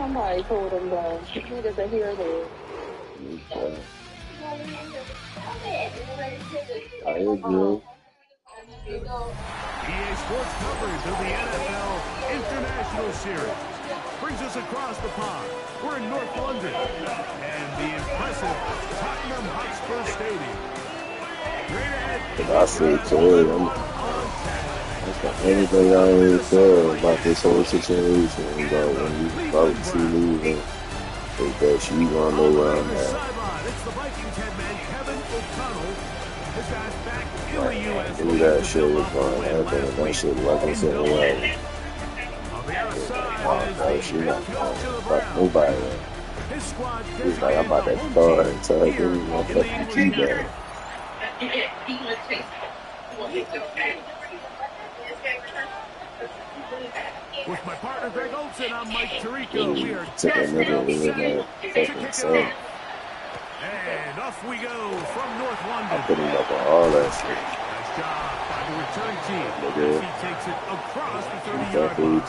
somebody told him that. Niggas that hear that. I agree. EA Sports coverage of the NFL International Series brings us across the pond. We're in North London and the impressive Tottenham Hotspur Stadium. Straight ahead, I say too, anything I ain't feel about this whole situation, when you about to leave, is that she gonna know where I'm at. It's the Vikings headman Kevin O'Connell. This guy's back in the U.S. Knew that shit was going to happen, and that shit wasn't sitting well. She not fuck nobody. He's like, I'm about to call her and tell her, give me my fucking key back. With my partner Greg Olson, I'm Mike Tirico. We are took that nigga in that fucking cell. And off we go from North London. I put him up on all that shit. Nice job by the return team. He takes it across the 30-yard line.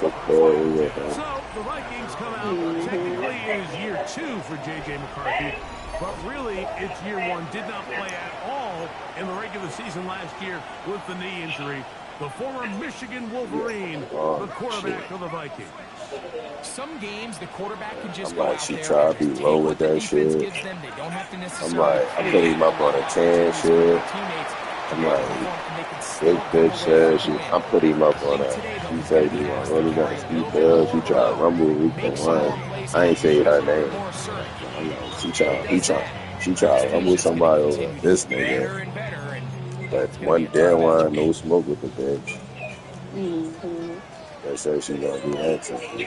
So the Vikings come out. Technically, it is year 2 for J.J. McCarthy. But really, it's year 1. Did not play at all in the regular season last year with the knee injury. The former Michigan Wolverine, the quarterback of the Vikings. Some games, the quarterback can just go out there. She try to be low with that shit. I'm like, I put him up on a 10 shit. I'm like, big bitch says, I put him up on a, she said, you know, really got to speed bills. She try to rumble, we can run. I ain't say her name. I'm like, she try to rumble somebody over this nigga. But one damn one, no smoke with the bitch. They said she gonna be anxious. The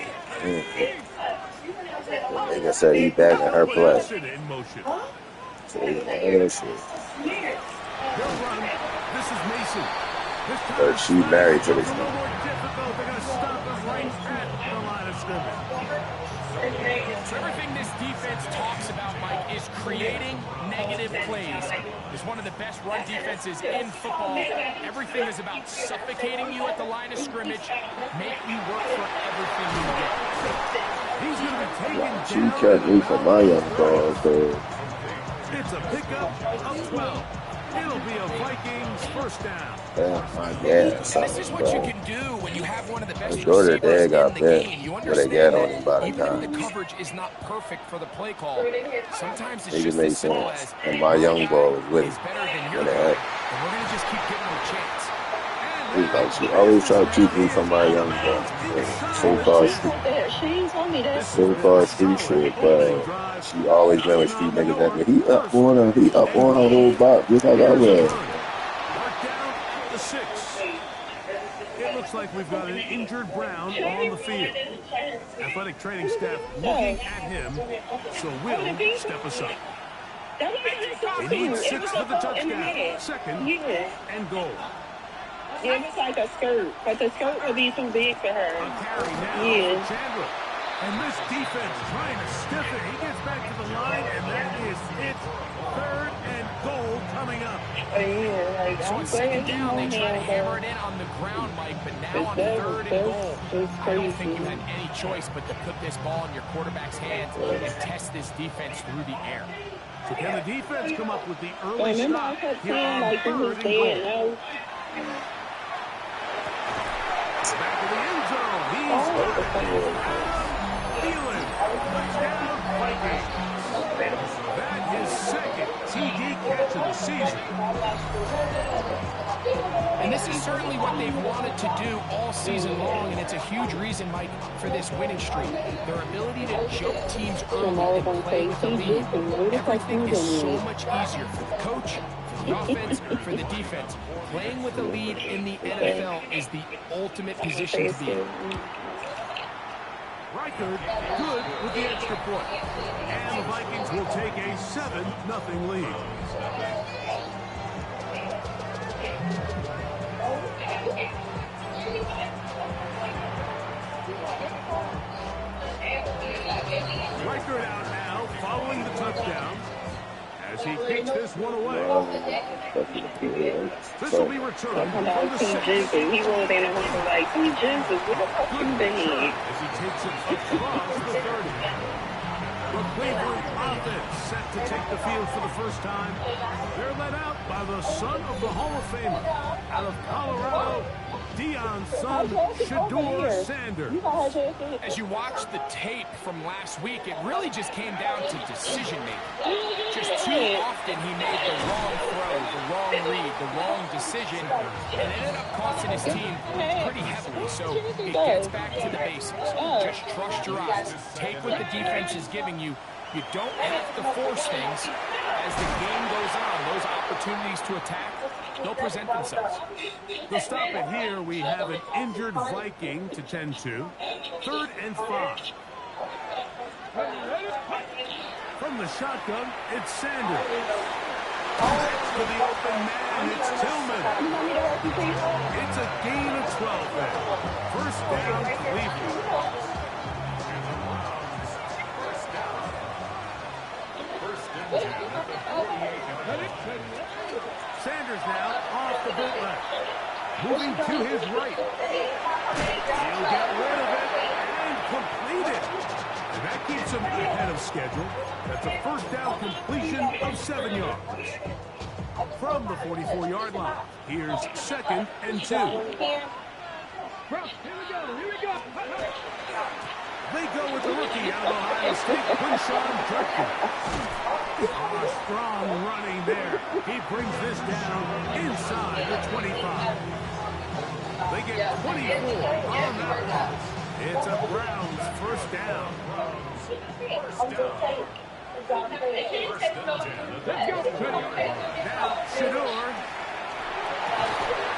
nigga said he back in her play. So he that shit. But she married to this nigga. So everything this defense talks about, Mike, is creating negative plays. It's one of the best run defenses in football. Everything is about suffocating you at the line of scrimmage, make you work for everything you get. He's going to be taken down. She kept me for my young dog, so. It's a pickup of 12. It'll be a Vikings first down. This is what you can do when you have one of the best receivers in the game. You understand that even if the coverage is not perfect for the play call, sometimes it's just as simple as, and my young ball was with it's better than your guy, and we're going to just keep giving her a chance. He's like, she always try to keep me from my young ball. So-called street shit, but she always been with street niggas at me. He up on her whole box, just like I was. It looks like we've got an injured Brown on the field. Athletic training staff looking at him, so we'll step aside. He needs 6 for the touchdown. Second and goal. Yeah, it's like a skirt, but the skirt will be too big for her. A carry now for Chandler. And this defense trying to stiff it. He gets back to the line, and that is it. 3rd and goal coming up. So on 2nd down, they try to hammer it in on the ground, Mike, but now on 3rd and goal, I don't think you had any choice but to put this ball in your quarterback's hands and test this defense through the air. So can the defense come up with the early stop here on 3rd and goal? Back to the end zone. He's Thielen. Touchdown, Vikings. That is 2nd TD catch of the season. And this is certainly what they've wanted to do all season long, and it's a huge reason, Mike, for this winning streak. Their ability to jump teams early and play with the lead. Everything is so much easier for the coach, for the offense, for the defense. Playing with a lead in the NFL is the ultimate position to be in. Reichard good with the extra point. And the Vikings will take a 7-0 lead. Reichard out now following the touchdown. As he kicks this one away. This will be returned from the 6. He rolled in and was like, T. Jesus, what the fuck you been? As he takes it across the 30. Cleveland offense set to take the field for the first time. They're led out by the son of the Hall of Famer out of Colorado, Deion's son, Shedeur Sanders. As you watch the tape from last week, it really just came down to decision-making. Just too often he made the wrong throw, the wrong read, the wrong decision, and it ended up costing his team pretty heavily. So it gets back to the basics. Just trust your eyes. Take what the defense is giving you. You don't have to force things. As the game goes on, those opportunities to attack, they'll present themselves. To stop it here, we have an injured Viking to tend to. 3rd and 5. From the shotgun, it's Sanders. Next to the open man, it's Tillman. It's a gain of 12 there. First down, Cleveland. Sanders now off the bootleg. Moving to his right. He'll get rid of it and complete it. And that keeps him ahead of schedule. That's a first down completion of 7 yards. From the 44-yard line, here's 2nd and 2. They go with the rookie out of Ohio State, Quinshon Judkins. Strong running there. He brings this down inside the 25. They get 24 on that one. It's a Browns first down. Now Shedeur.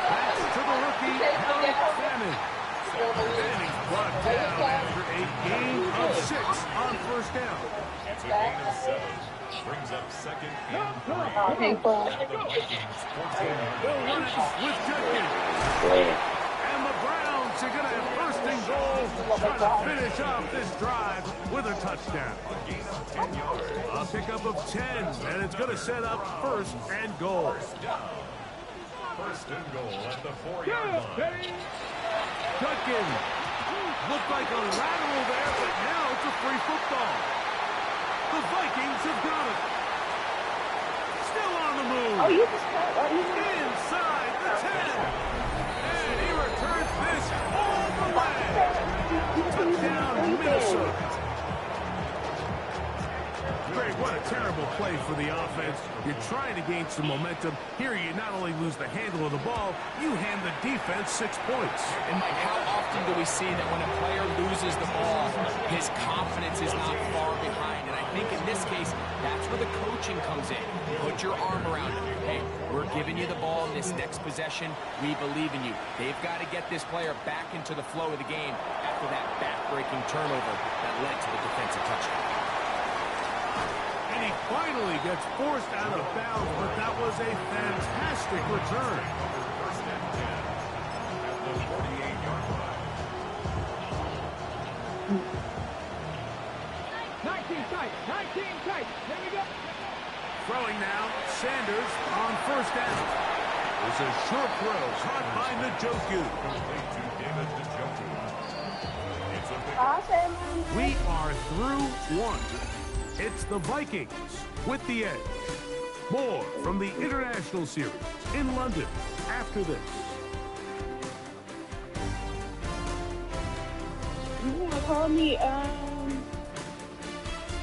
Pass to the rookie, Harold Famine. And he's brought down after a gain of 6 on first down. It's a gain of 7. Brings up 2nd and 3. They'll run it with Judkins. And the Browns are going to have 1st and goal, trying to finish off this drive with a touchdown. A gain of 10 yards. A pickup of 10, and it's going to set up 1st and goal. 1st and goal at the 4-yard line. Judkins looked like a lateral there, but now it's a free football. The Vikings have got it. Still on the move. Inside the 10. And he returns this all the way. Touchdown, Minnesota. Greg, what a terrible play for the offense. You're trying to gain some momentum. Here you not only lose the handle of the ball, you hand the defense 6 points. And Mike, how often do we see that when a player loses the ball, his confidence is not far behind? And I think in this case, that's where the coaching comes in. Put your arm around him. Hey, we're giving you the ball in this next possession. We believe in you. They've got to get this player back into the flow of the game after that back-breaking turnover that led to the defensive touchdown. And he finally gets forced out of bounds, but that was a fantastic return. 1st and 10 at the 48-yard line. 19 tight. Here we go. Throwing now, Sanders on 1st down. It's a short throw caught by Njoku. Complete to David Njoku. It's a big We are through 1. It's the Vikings with the edge. More from the International Series in London after this. You want to call me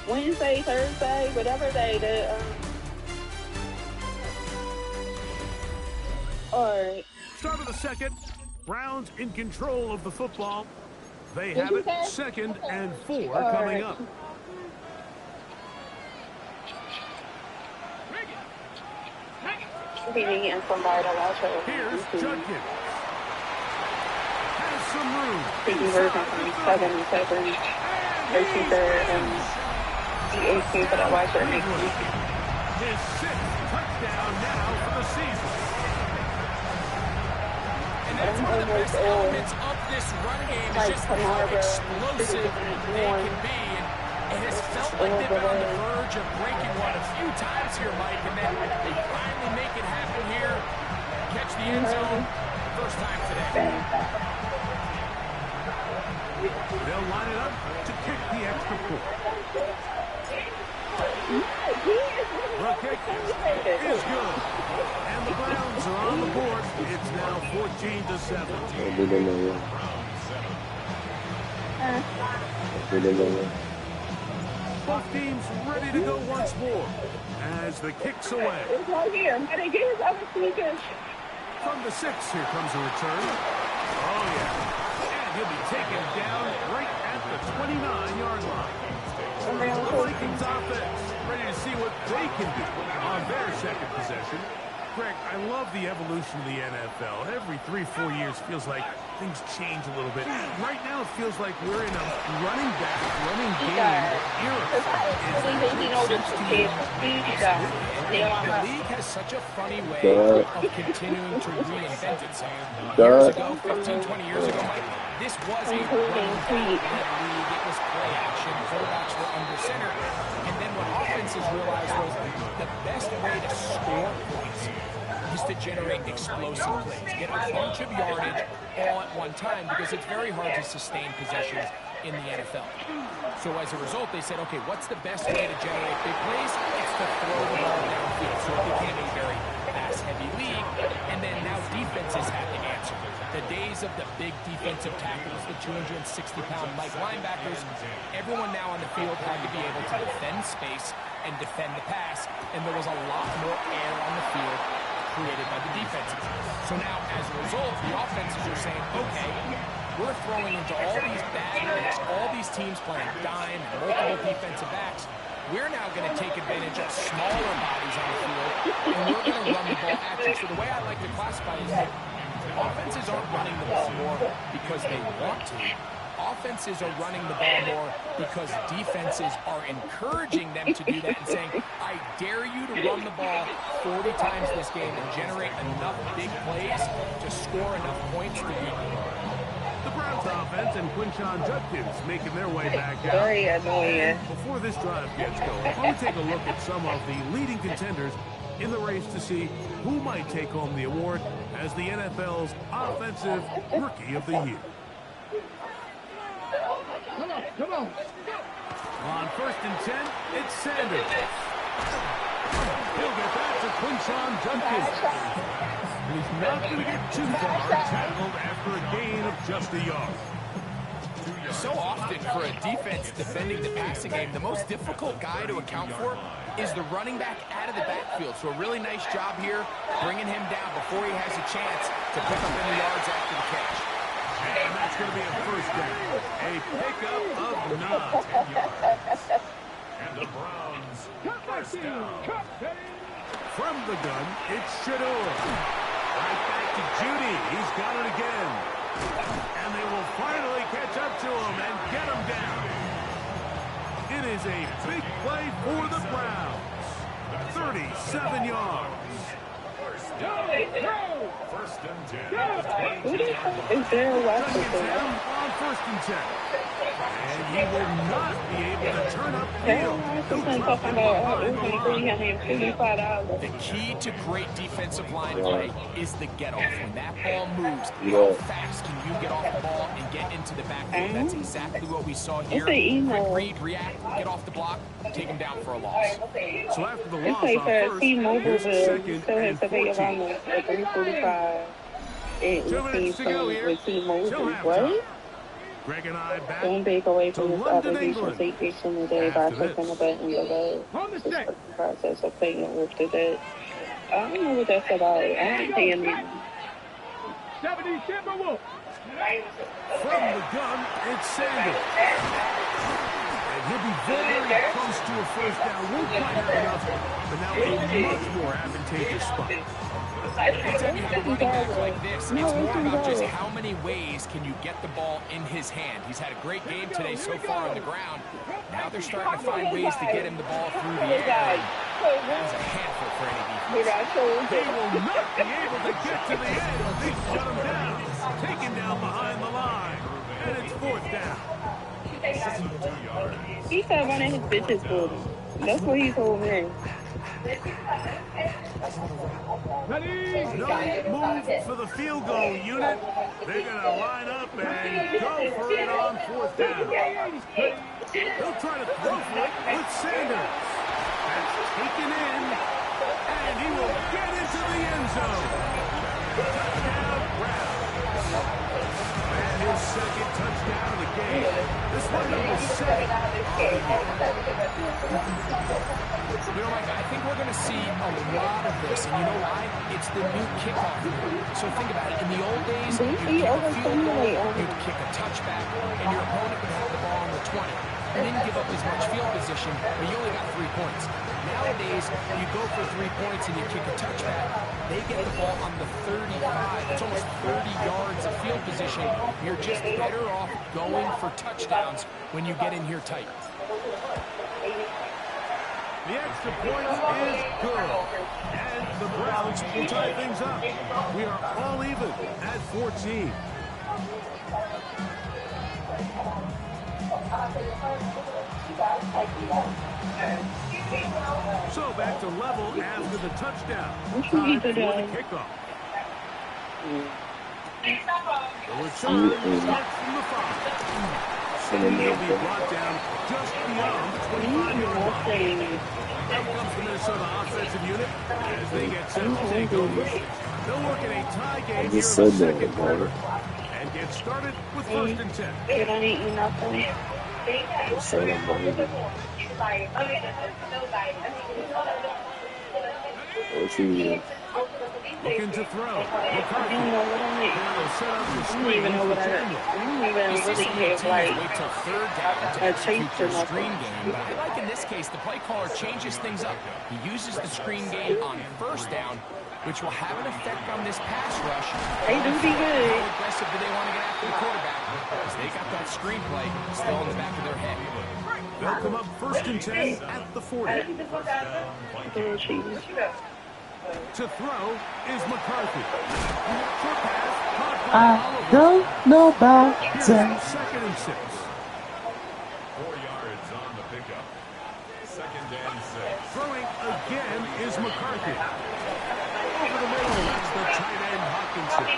Wednesday, Thursday, whatever day all right. Start of the 2nd. Browns in control of the football. They have it 2nd and 4 coming up. Here's Judkins. Has some room. Taking version from 7 and 7. 13th and the 18th that I watch her next week. His 6th touchdown now for the season. And that's one of the best elements of this run game is just how explosive they can be. And it has felt like they've been on the verge of breaking one a few times here, Mike, and then they finally make it happen here. Catch the end zone first time today. They'll line it up to kick the extra point. kick is good. And the Browns are on the board. It's now 14-17. Both teams ready to go once more as the kick's away. It's right here. And they get his other sneakers. From the 6, here comes a return. Oh, yeah. And he'll be taken down right at the 29-yard line. The Vikings offense ready to see what they can do on their second possession. Greg, I love the evolution of the NFL. Every 3-4 years feels like things change a little bit. Right now it feels like we're in a running game era. The league has such a funny way of continuing to reinvent itself. Years ago, 15, 20 years ago, Mike, this was a running league. It was play action. Quarterbacks were under center. And then what offenses realized was the best way to score points is to generate explosive plays, get a bunch of yardage all at one time, because it's very hard to sustain possessions in the NFL. So as a result, they said, okay, what's the best way to generate big plays? It's to throw the ball downfield. So it became a very pass-heavy league, and then now defenses have to answer. The days of the big defensive tackles, the 260-pound Mike linebackers, everyone now on the field had to be able to defend space and defend the pass, and there was a lot more air on the field created by the defenses. So now, as a result, the offenses are saying, okay, we're throwing into all these bad looks, all these teams playing dime, multiple defensive backs. We're now going to take advantage of smaller bodies on the field, and we're going to run the ball at you. So the way I like to classify is that offenses aren't running the ball more because they want to. Offenses are running the ball more because defenses are encouraging them to do that and saying, I dare you to run the ball 40 times this game and generate enough big plays to score enough points to beat you. The Browns offense and Quinshon Judkins making their way back out. Very annoying. Before this drive gets going, I want to take a look at some of the leading contenders in the race to see who might take home the award as the NFL's Offensive Rookie of the Year. Come on. On 1st and 10, it's Sanders. He'll get that to Quinshon Judkins. He's not going to get too far, tackled after a gain of just a yard. So often for a defense defending the passing game, the most difficult guy to account for is the running back out of the backfield. So a really nice job here, bringing him down before he has a chance to pick up any yards after the catch. And that's going to be a first down. A pickup of 9 yards. And the Browns first down. From the gun, it's Shador. Right back to Judy. He's got it again. And they will finally catch up to him and get him down. It is a big play for the Browns. 37 yards. First and 10. Is there a Down on 1st and 10. And he will not be able to turn up field. The key to great defensive line play is the get-off. When that ball moves, how fast can you get off the ball and get into the backfield? That's exactly what we saw here. Quick read, react, get off the block, take him down for a loss. So after the It's loss like on for first, T-Mobile, here's second still has and to pay 14. around the 345. And 2 minutes to go here. with T-Mobile. Till halftime. What? Greg and I back Don't take away from to this London, obligation England. to take action today by After clicking the this. button below. This is the process of playing with the debt. I don't know what that's about. I don't pay any. 70 Timberwolves. From the gun, it's Sanders. And he'll be very close to a first down. Won't quite have enough, but now a much more advantageous spot. Anytime you have a running back like this, it's more about just how many ways can you get the ball in his hand. He's had a great game today so far on the ground. Now they're starting to find ways to get him the ball through the air. That was a handful for any defense. He will not be able to get to the end. They shut him down. Taken down behind the line. And it's 4th down. He said one of his bitches for him. That's what he told me. No move for the field goal unit. They're going to line up and go for it on 4th down. They'll try to throw for it with Sanders. That's taken in into the end zone. Touchdown, Browns. And his second touchdown of the game. This one number 7 on the year. You know, Mike, I think we're going to see a lot of this, and you know why? It's the new kickoff rule. So think about it. In the old days, you'd kick a field goal, you'd kick a touchback, and your opponent would have the ball on the 20. You didn't give up as much field position, but you only got 3 points. Nowadays, you go for 3 points and you kick a touchback, they get the ball on the 35. It's almost 30 yards of field position. You're just better off going for touchdowns when you get in here tight. The extra point is good. And the Browns will tie things up. We are all even at 14. So back to level after the touchdown. Time for the kickoff. The return starts from the 5. And he'll be brought down just beyond the 25-yard line. Out comes the Minnesota offensive unit as they get set to take over. They'll work in a tie game here in the second quarter and get started with 1st and 10. You don't eat nothing. Looking to throw. I don't know what I don't even know what I don't even really have like a taste or nothing. But I like in this case, the play caller changes things up. He uses the screen game on 1st down, which will have an effect on this pass rush. They do be good. How aggressive do they want to get after the quarterback? Because they got that screenplay still in the back of their head. They'll come up 1st and 10 at the 40. To throw is McCarthy. Short pass, caught by Oliver. Don't know about Here's that. 2nd and 6. 4 yards on the pickup. 2nd and 6. Throwing again is McCarthy. Over the middle, that's the tight end Hawkinson.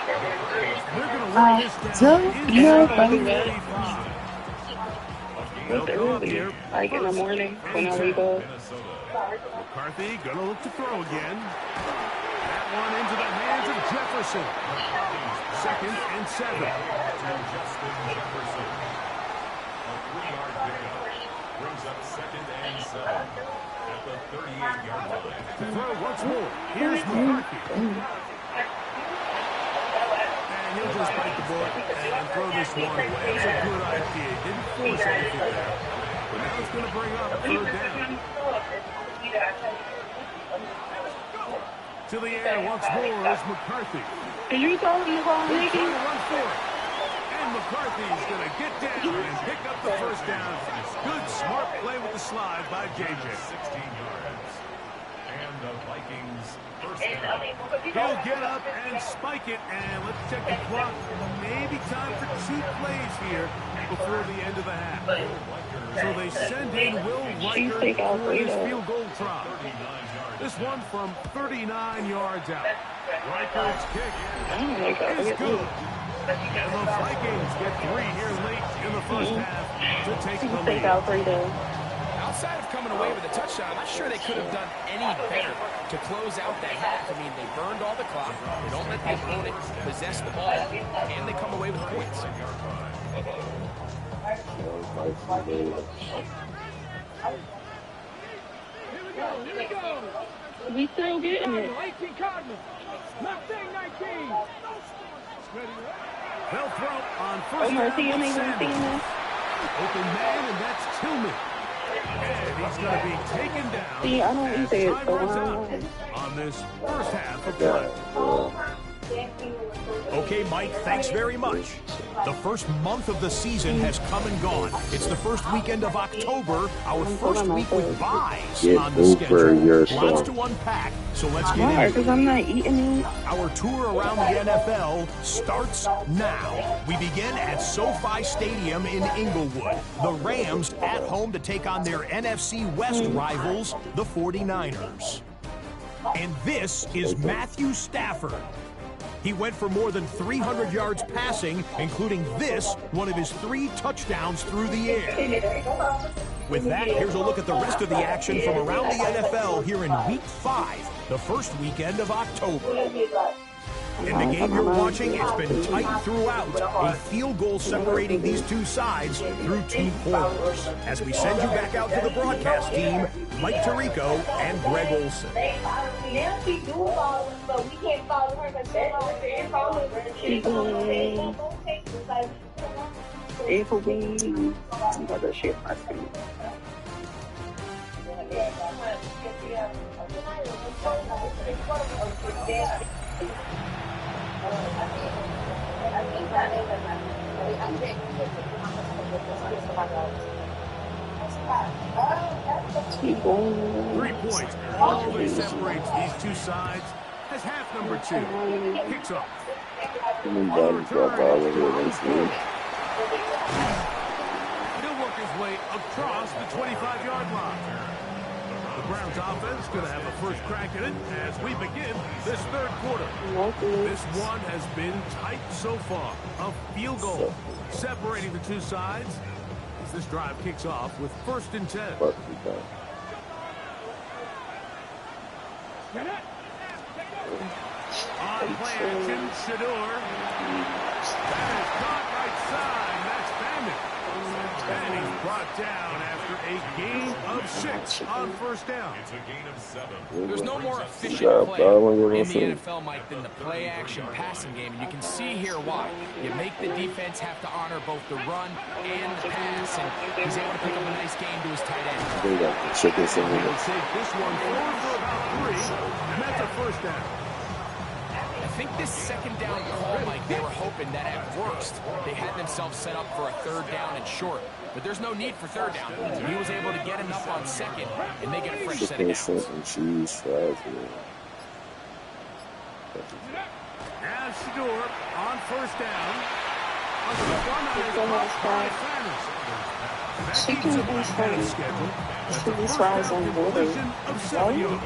They're going to run this down inside the 35. They'll come up here. Like in the morning when I wake up. McCarthy going to look to throw again. That one into the hands of Jefferson. 2nd and 7. Justin Jefferson. A 3-yard pickup. Brings up 2nd and 7 at the 38-yard line. To throw once more. Here's McCarthy. And he'll just bite the bullet and throw this one away. It's a good idea. Didn't force anything there. But now it's going to bring up 3rd down. To the air once more is McCarthy. Did you tell him to call He's Nicky? trying to run for it. And McCarthy's going to get down and pick up the 1st down. Good, smart play with the slide by JJ. 16 yards. And the Vikings first down. He'll get up and spike it. And let's check the clock. Maybe time for 2 plays here before the end of the half. So they send in Will Riker for his field goal try. This one from 39 yards out. Riker's kick is good. And the Vikings get 3 here late in the 1st half to take the lead. Outside of coming away with a touchdown, I'm not sure they could have done any better to close out that half. I mean, they burned all the clock. They don't let the opponent possess the ball, and they come away with points. Here we go. We still getting it. 18 Cardinals. Mustang 19. They'll throw on 1st Oh, Marcy, you down ain't with even seeing Sanders. this? Open man, and that's Tillman. And he's going to be taken down. See, I don't as eat it, time so runs I out don't know. on this 1st half of play. Okay, Mike, thanks very much. The first month of the season has come and gone. It's the first weekend of October, our first week with buys Get on the over schedule. your Lots son. to unpack, so let's Why? get into Because it. I'm not eating it. Our tour around the NFL starts now. We begin at SoFi Stadium in Inglewood. The Rams at home to take on their NFC West rivals, the 49ers. And this is Matthew Stafford. He went for more than 300 yards passing, including this, one of his 3 touchdowns through the air. With that, here's a look at the rest of the action from around the NFL here in Week 5, the first weekend of October. In the game you're watching, it's been tight throughout. A field goal separating these two sides through 2 quarters. As we send you back out to the broadcast team, Mike Tirico and Greg Olson. Nancy do follow us, but we can't follow her because she follows her. Applebee's. I'm about to share my screen. Keep going. 3 points. All that separates these two sides as half number 2. Kicks off. He'll work his way across the 25-yard line. The Browns offense going to have a first crack at it as we begin this third quarter. This one has been tight so far. A field goal separating the two sides as this drive kicks off with 1st and 10. On play action, Shador. That is caught right side. That's Bandit. And he's brought down after a gain of 6 on 1st down. It's a gain of 7. There's no more efficient play in the NFL, Mike, than the play-action passing game, and you can see here why. You make the defense have to honor both the run and the pass, and he's able to pick up a nice game to his tight end. He'll take this one forward for about 3, and that's a 1st down. I think this 2nd down call, Mike, they were hoping that at worst they had themselves set up for a 3rd down and short. But there's no need for 3rd down. He was able to get enough on 2nd, and they get a fresh set of downs. Now Shador on 1st down. Under the run on his by Fanners. That keeps him ahead of schedule. That's the first down completion of 7 yards.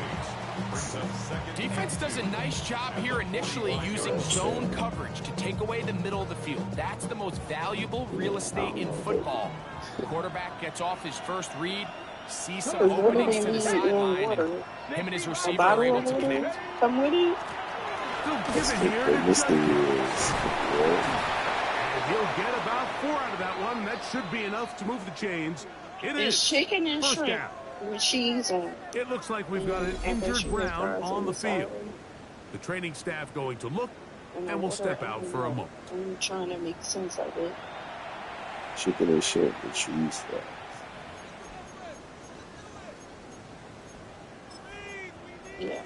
Defense does a nice job here initially using zone coverage to take away the middle of the field. That's the most valuable real estate in football. The quarterback gets off his first read, sees some openings to the sideline, and him and his receiver are able to connect. Come with you. Still given here. And he'll get about 4 out of that one. That should be enough to move the chains. It is chicken and 1st shrimp. down. With cheese on. It looks like we've got an injured Brown on the field. The training staff going to look and will step out for a moment. I'm trying to make sense of it. Chicken and shrimp with cheese. Yeah.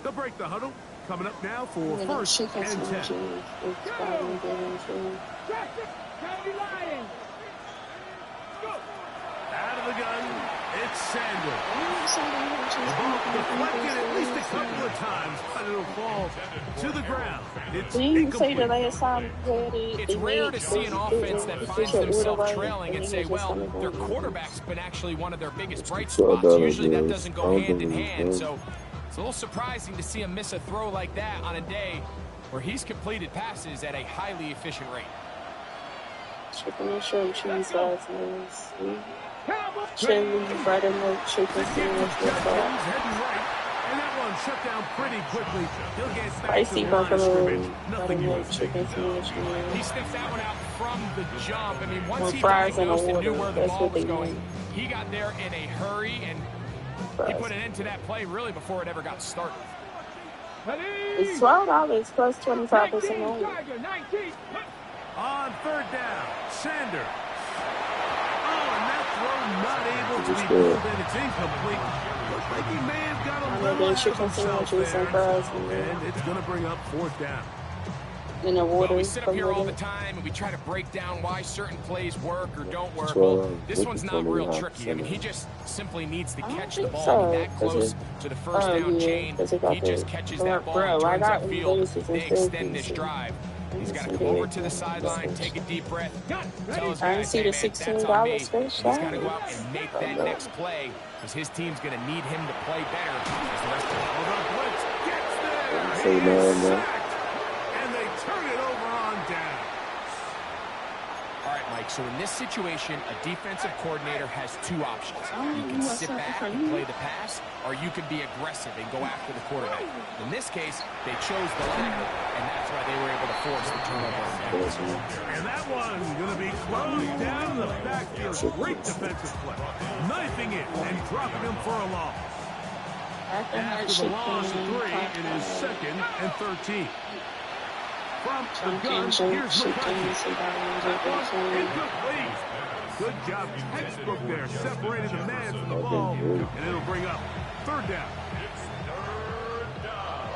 They'll break the huddle. Coming up now for 1st and 10. Out of the gun, it's Sanders. The ball deflected at least a couple of times, but it'll fall to the ground. It's incomplete. It's rare to see an offense that finds themselves trailing and say, well, their quarterback's been actually one of their biggest bright spots. Usually that doesn't go hand in hand, so it's a little surprising to see him miss a throw like that on a day where he's completed passes at a highly efficient rate. Chicken and shrimp, cheese sauce, chili, buttermilk, chicken sandwich with sauce. And that one shut down pretty quickly. He'll get back Spicy to the line of buffalo, scrimmage. Nothing buttermilk, much. chicken sandwich. He sniffed that one out from the jump. I mean, once With he fries and diagnosed and knew water, where the that's ball what was they going, need. he got there in a hurry, and he put an end to that play really before it ever got started. It's $12 plus 25% only. On 3rd down, Sanders. Oh, and that throw not able to be pulled in. It's incomplete. Looks like he may have got a little ahead of himself there. And it's going to bring up 4th down. In the water. Well, we sit up here all the time and we try to break down why certain plays work or don't work. Well, this one's not real tricky. I mean, he just simply needs to catch the ball that close to the 1st down chain. He just catches that ball and turns upfield. They extend this drive. He's got to come over to the sideline, take a deep breath, tell his guys, hey, man, that's on me. He's got to go out and make that next play because his team's going to need him to play better. As the rest of the blitz gets there. He is sacked, and they turn it over on down. All right, Mike, Like, so in this situation, a defensive coordinator has two options. You can sit back and play the pass, or you can be aggressive and go after the quarterback. In this case, they chose the latter, and that's why they were able to force the turnover. And that one's going to be closed down the backfield. Great defensive play. Knifing it and dropping him for a loss. After the loss of 3, it is 2nd and 13. From the gun, here's McCarthy. Incomplete. Good job, textbook there. Separated the man from the ball, and it'll bring up 3rd down. It's 3rd down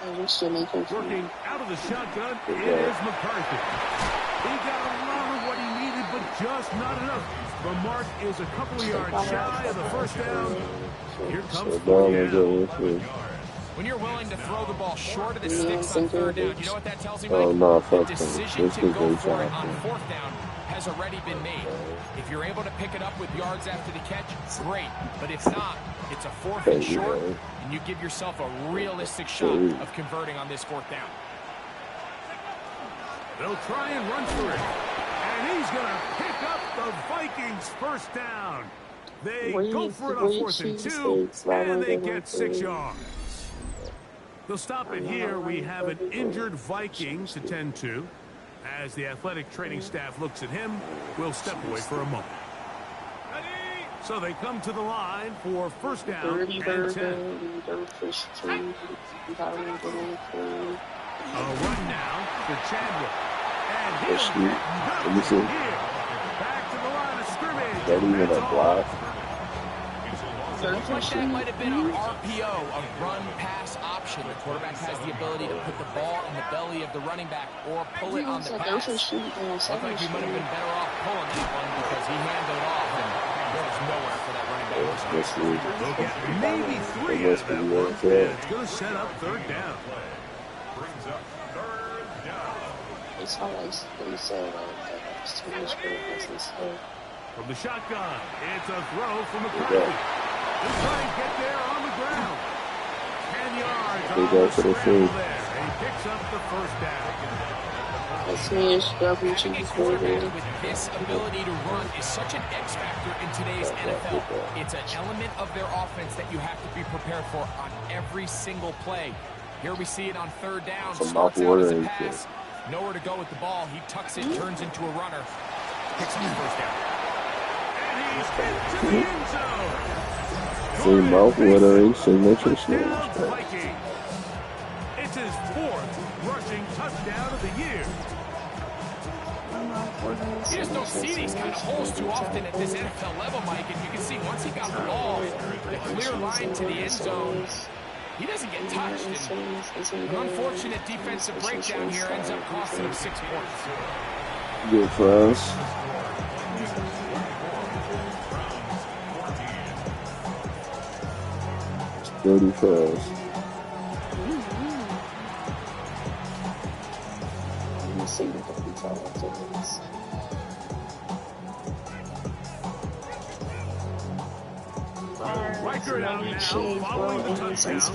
and 13. Working out of the shotgun, it is McCarthy. He got a lot of what he needed, but just not enough. The mark is a couple of yards shy of the 1st down. Here comes 4th down. When you're willing to throw the ball short of the sticks on 3rd down, you know what that tells me, Mike? Oh, no, The fuck decision to go for it on 4th down has already been made. If you're able to pick it up with yards after the catch, great. But if not, it's a 4th and short, and you give yourself a realistic shot of converting on this 4th down. They'll try and run for it. And he's going to pick up the Vikings' 1st down. They go for it on 4th and 2, and they get 6 yards. They'll stop it here. We have an injured Viking to tend to. As the athletic training staff looks at him, we'll step away for a moment. So they come to the line for 1st down and 10. A run now for Chadwick. And he'll get nothing here. Back to the line of scrimmage. That even a block? Looks like that might have been an RPO, a run-pass option. The quarterback has the ability to put the ball in the belly of the running back or pull it on the pass. Looks like he might have been better off pulling that one because he handed it off and there was nowhere for that running back. They'll get maybe 3 out of that one. And it's going to set up 3rd down. Brings up 3rd down. From the shotgun, it's a throw from McCarthy. He's trying to get there on the ground. 10 yards on the scramble there. And he picks up the 1st down. Having a quarterback with this ability to run is such an X factor in today's NFL. It's an element of their offense that you have to be prepared for on every single play. Here we see it on 3rd down. Starts out as a pass. Nowhere to go with the ball. He tucks it, turns into a runner. Picks up the 1st down. And he's into the end zone. See, mouth watering signature snatch. It's his 4th rushing touchdown of the year. You just don't see these kind of holes too often at this NFL level, Mike. And you can see once he got the ball, the clear line to the end zone, he doesn't get touched. And an unfortunate defensive breakdown here ends up costing him 6 points. Good for us. Dirty for us. Riker out now, following the touchdown, as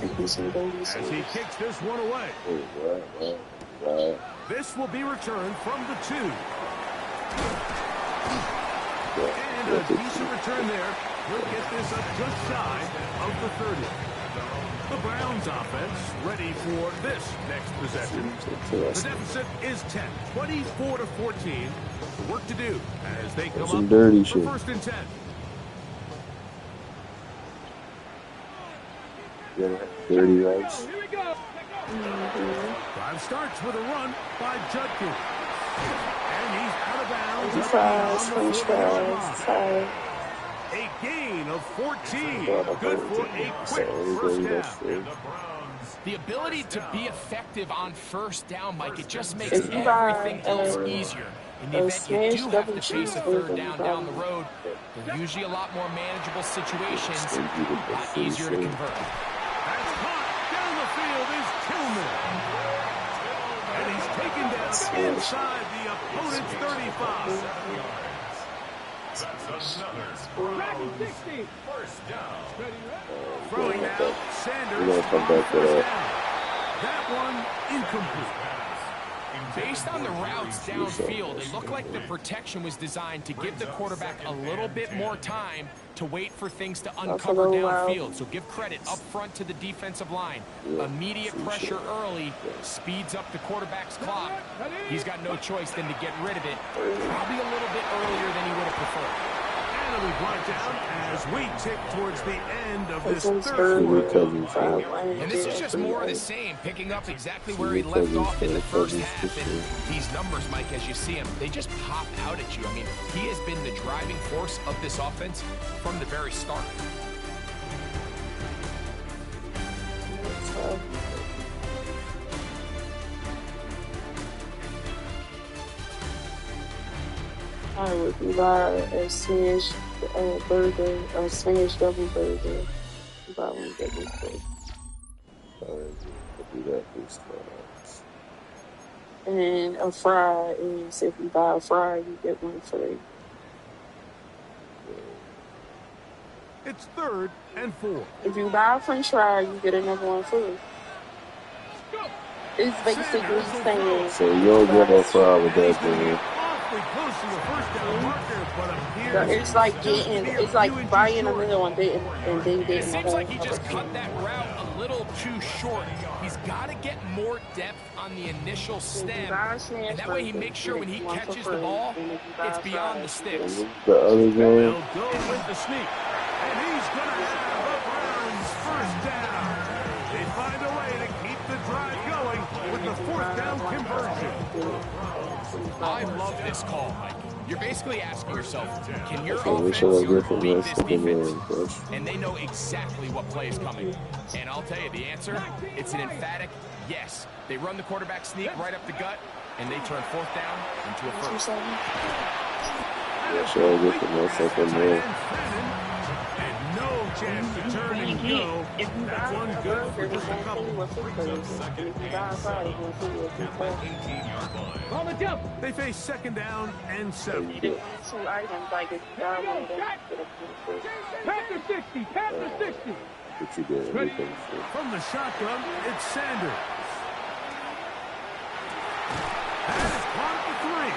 he kicks this one away. This will be returned from the 2. And a decent return there. He'll get this up just shy of the 30. The Browns offense ready for this next possession. The deficit is 10, 24-14. The work to do as they come up for 1st and 10. Yeah, 30 yards. Drive starts with a run by Judkins. And he's out of bounds. A gain of 14. Good for a quick 1st down. The ability to be effective on 1st down, Mike, it just makes everything else easier. In the event you do have to chase a 3rd down the road, they're usually a lot more manageable situations, a lot easier to convert. That's caught down the field is Tillman. And he's taken down inside the opponent's 35. That's another 1st down. Throwing now, Sanders We're gonna come back to that. That one incomplete. Based on the routes downfield, it looked like the protection was designed to give the quarterback a little bit more time to wait for things to uncover downfield. So give credit up front to the defensive line. Immediate pressure early speeds up the quarterback's clock. He's got no choice than to get rid of it, probably a little bit earlier than he would have preferred. And we brought down as we tick towards the end of this third quarter. And this is just more of the same, picking up exactly where he left off in the first half. And these numbers, Mike, as you see them, they just pop out at you. I mean, he has been the driving force of this offense from the very start. I would buy a smash burger, a smash double burger. Buy one double burger. Do that this time. And a fry is, if you buy a fry, you get one free. It's 3rd and 4. If you buy a french fry, you get another one free. It's basically saying... So you don't get no fry with that, man. Close to the first down marker, but it's like getting, it's like buying another one, and then it seems like he just cut that route a little too short. He's got to get more depth on the initial stem, and that way he makes sure when he catches the ball, it's beyond the sticks. The other guy. They'll go with the sneak, and he's going to have the Browns first down. They find a way to keep the drive going with the 4th down conversion. I love this call, Mike. You're basically asking yourself, can your offense beat this defense? And they know exactly what play is coming. And I'll tell you the answer, it's an emphatic yes. They run the quarterback sneak right up the gut, and they turn 4th down into a first. Yeah, sure, get the motherfucker there. Chance to turn and go. That one good for just a couple. On the jump. They face 2nd down and 7. Two items like it's Panther 60. Panther 60. What you did? From the shotgun, it's Sanders. That is caught at the 3.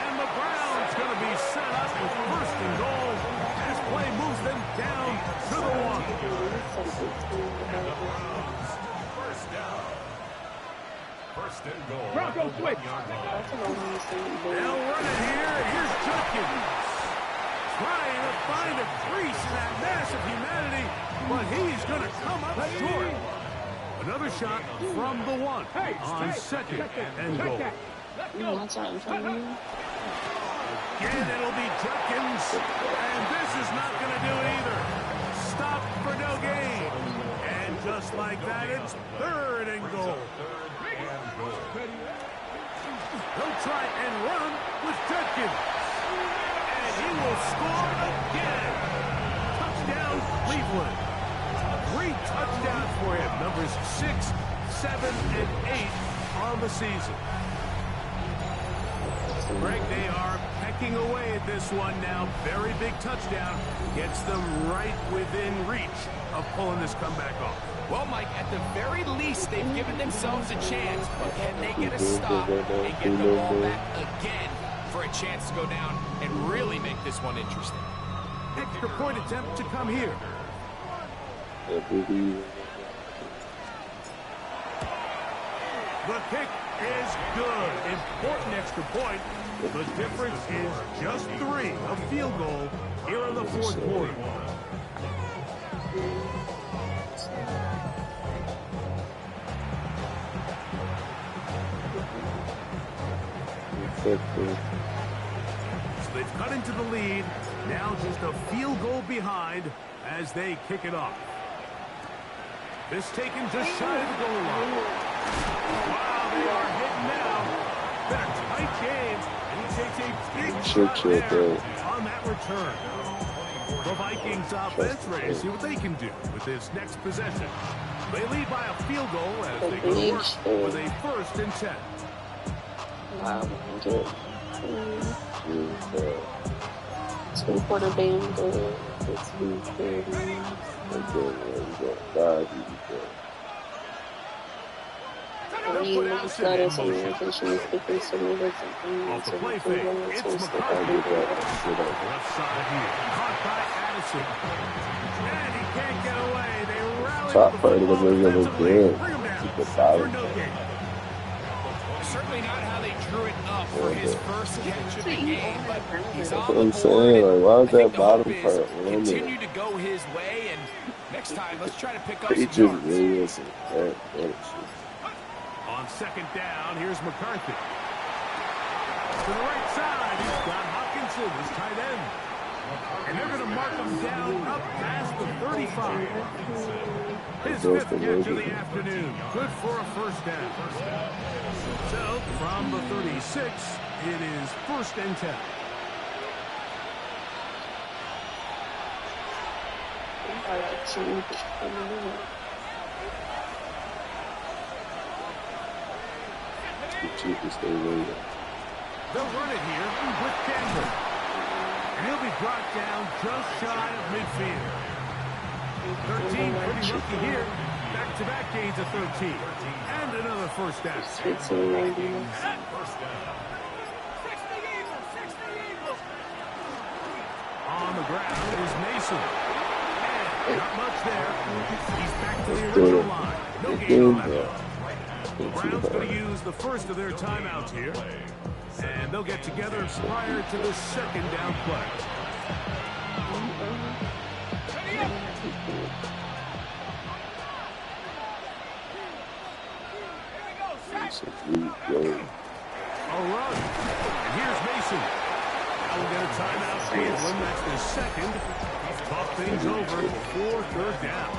And the Browns going to be set up with 1st and goal as play moves them down to the 1. First down. 1st and goal. Bronco switch. They'll run it here. Here's Judkins. Trying to find a crease in that mass of humanity, but he's going to come up short. Another shot from the 1 on 2nd and goal. Again, it'll be Judkins, and this is not going to do it either. Stop for no gain. And just like that, it's 3rd and goal. He'll try and run with Judkins. And he will score again. Touchdown, Cleveland. 3 touchdowns for him. Numbers 6, 7, and 8 on the season. Greg, they are pecking away at this one now. Very big touchdown. Gets them right within reach of pulling this comeback off. Well, Mike, at the very least, they've given themselves a chance, but can they get a stop and get the ball back again for a chance to go down and really make this one interesting? Extra point attempt to come here. The kick is good. Important extra point. The difference is just 3, a field goal here in the 4th quarter. So they've cut into the lead. Now just a field goal behind as they kick it off. This taken just shy of the goal line. Wow, they are hitting now. Been a tight game, and he takes a big shot there on that return. The Vikings offense ready to see what they can do with this next possession. They lead by a field goal as they go to work with a 1st and 10. Wow, good. Two quarter damn good. It's good. They'll put Allison in motion. Off the play fake, it's McCarthy. Left side here. Caught by Addison. And he can't get away. They rally Top with the part of the football movie defensively. again. Bring him down Keep the for bottom. no gain. Certainly not how they drew it up for his first catch of the game, but he's That's on what the I'm board. saying. Like, why I is think that the bottom hope is part winning? continue to go his way, and next time, let's try to pick up He some just yards. really isn't that shit. On second down, here's McCarthy. To the right side, he's got Hopkinson, his tight end. And they're going to mark him down up past the 35. His fifth catch of the afternoon. Good for a first down. So, from the 36, it is 1st and 10. They'll run it here with Campbell. And he'll be brought down just shy of midfield. 13, pretty lucky here. Back-to-back gains of 13. And another first down. On the ground is Mason. And not much there. He's back to the original line. No gain on that. Browns going to use the first of their timeouts here. And they'll get together prior to the second down play. A run. And here's Mason. Now we'll get a timeout. Cleveland, that's their second. Talk things over before 3rd down.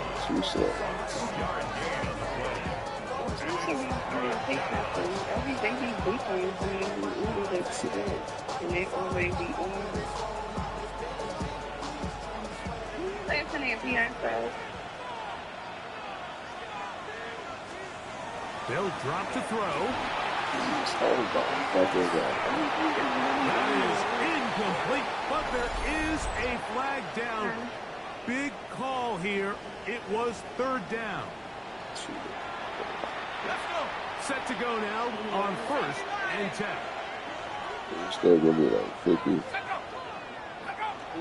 They'll drop to throw. That is incomplete, but there is a flag down. Big call here. It was 3rd down. Let's go. Set to go now on 1st and 10. Still gonna be like 50.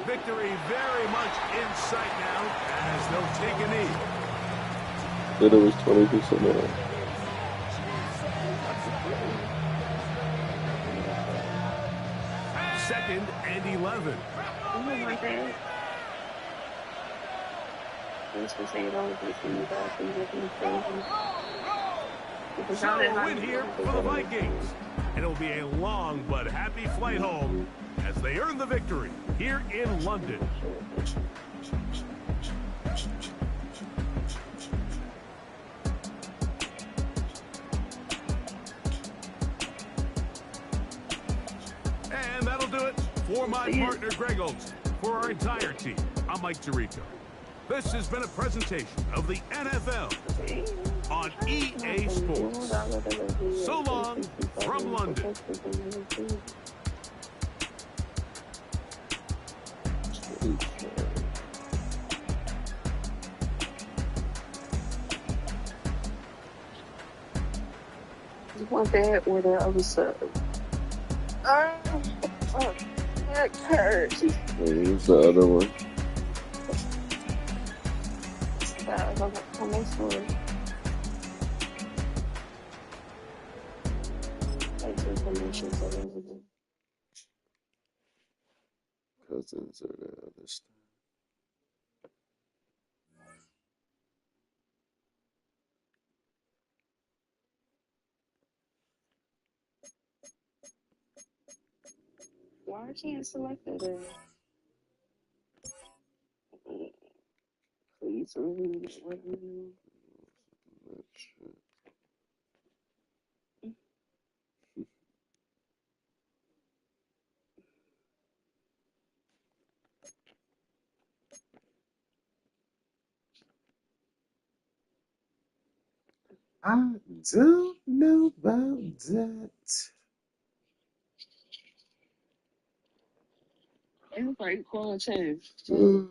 Victory very much in sight now as they'll take a knee. Said it was 20% more. Second and 11. So a win here for the Vikings. And it'll be a long but happy flight home as they earn the victory here in London. And that'll do it for my partner, Greg Olson. For our entire team, I'm Mike Tirico. This has been a presentation of the NFL on EA Sports. So long from London. You want that or the other side? Oh, that hurts. Where's the other one? Cousins or the other stuff. Why can't I select it? Please remove it. I don't know about that. Everybody calling too.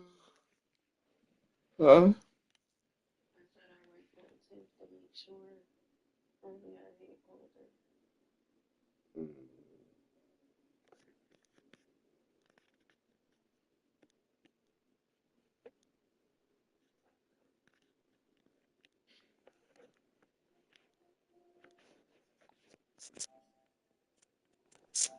Huh?